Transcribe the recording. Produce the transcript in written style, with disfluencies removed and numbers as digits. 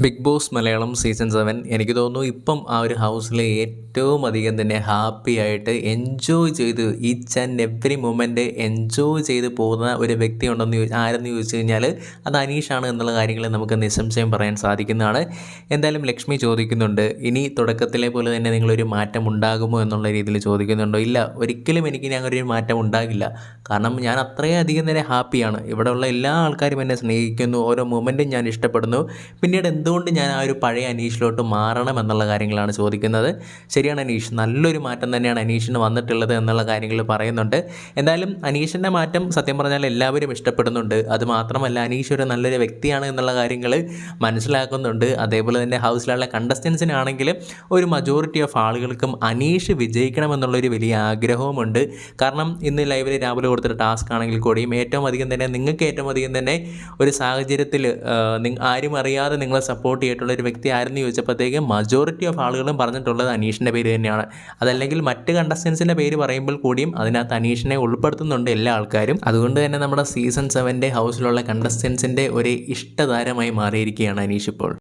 Big boss Malayalam season 7 എനിക്ക് തോന്നുന്നു ഇപ്പം ആ ഒരു ഹൗസിൽ ഏറ്റവും അധികം തന്നെ ഹാപ്പി ആയിട്ട് എൻജോയ് ചെയ്ത് each and every moment enjoy ചെയ്ത് പോകുന്ന ഒരു വ്യക്തി ഉണ്ടെന്ന് ആരെന്ന് ചോദിച്ചു കഴിഞ്ഞാൽ അത് അനീഷാണ് എന്നുള്ള കാര്യങ്ങൾ നമുക്ക് നിസ്സംശയം പറയാൻ സാധിക്കുന്നതാണ്. എന്തായാലും ലക്ഷ്മി ചോദിക്കുന്നുണ്ട്, ഇനി തുടക്കത്തിലെ പോലെ തന്നെ നിങ്ങളൊരു മാറ്റം ഉണ്ടാകുമോ എന്നുള്ള രീതിയിൽ ചോദിക്കുന്നുണ്ടോ? ഇല്ല, ഒരിക്കലും എനിക്ക് അങ്ങനെ ഒരു മാറ്റം ഉണ്ടാകില്ല. കാരണം ഞാൻ അത്രയധികം തന്നെ ഹാപ്പിയാണ്. ഇവിടെയുള്ള എല്ലാ ആൾക്കാരും എന്നെ സ്നേഹിക്കുന്നു, ഓരോ മൊമെൻറ്റും ഞാൻ ഇഷ്ടപ്പെടുന്നു. പിന്നീട് എന്തുകൊണ്ട് ഞാൻ ആ ഒരു പഴയ അനീഷിലോട്ട് മാറണം എന്നുള്ള കാര്യങ്ങളാണ് ചോദിക്കുന്നത്. ശരിയാണ് അനീഷ്, നല്ലൊരു മാറ്റം തന്നെയാണ് അനീഷിന് വന്നിട്ടുള്ളത് എന്നുള്ള കാര്യങ്ങൾ പറയുന്നുണ്ട്. എന്തായാലും അനീഷിൻ്റെ മാറ്റം സത്യം പറഞ്ഞാൽ എല്ലാവരും ഇഷ്ടപ്പെടുന്നുണ്ട്. അതുമാത്രമല്ല അനീഷ് ഒരു നല്ലൊരു വ്യക്തിയാണ് എന്നുള്ള കാര്യങ്ങൾ മനസ്സിലാക്കുന്നുണ്ട്. അതേപോലെ തന്നെ ഹൗസിലുള്ള കണ്ടസ്റ്റൻസിനാണെങ്കിൽ ഒരു മജോറിറ്റി ഓഫ് ആളുകൾക്കും അനീഷ് വിജയിക്കണമെന്നുള്ളൊരു വലിയ ആഗ്രഹവുമുണ്ട്. കാരണം ഇന്ന് ലൈവിൽ രാവിലെ കൊടുത്തൊരു ടാസ്ക് ആണെങ്കിൽ കൂടിയും ഏറ്റവും അധികം തന്നെ ഒരു സാഹചര്യത്തിൽ ആരും അറിയാതെ നിങ്ങളെ സപ്പോർട്ട് ചെയ്തിട്ടുള്ള ഒരു വ്യക്തി ആരെന്ന് ചോദിച്ചപ്പോഴത്തേക്കും മജോറിറ്റി ഓഫ് ആളുകളും പറഞ്ഞിട്ടുള്ളത് അനീഷിൻ്റെ പേര് തന്നെയാണ്. അതല്ലെങ്കിൽ മറ്റ് കണ്ടസ്റ്റൻസിൻ്റെ പേര് പറയുമ്പോൾ കൂടിയും അതിനകത്ത് അനീഷിനെ ഉൾപ്പെടുത്തുന്നുണ്ട് എല്ലാ ആൾക്കാരും. അതുകൊണ്ട് തന്നെ നമ്മുടെ സീസൺ 7 ഹൗസിലുള്ള കണ്ടസ്റ്റൻസിൻ്റെ ഒരു ഇഷ്ടതാരമായി മാറിയിരിക്കുകയാണ് അനീഷ് ഇപ്പോൾ.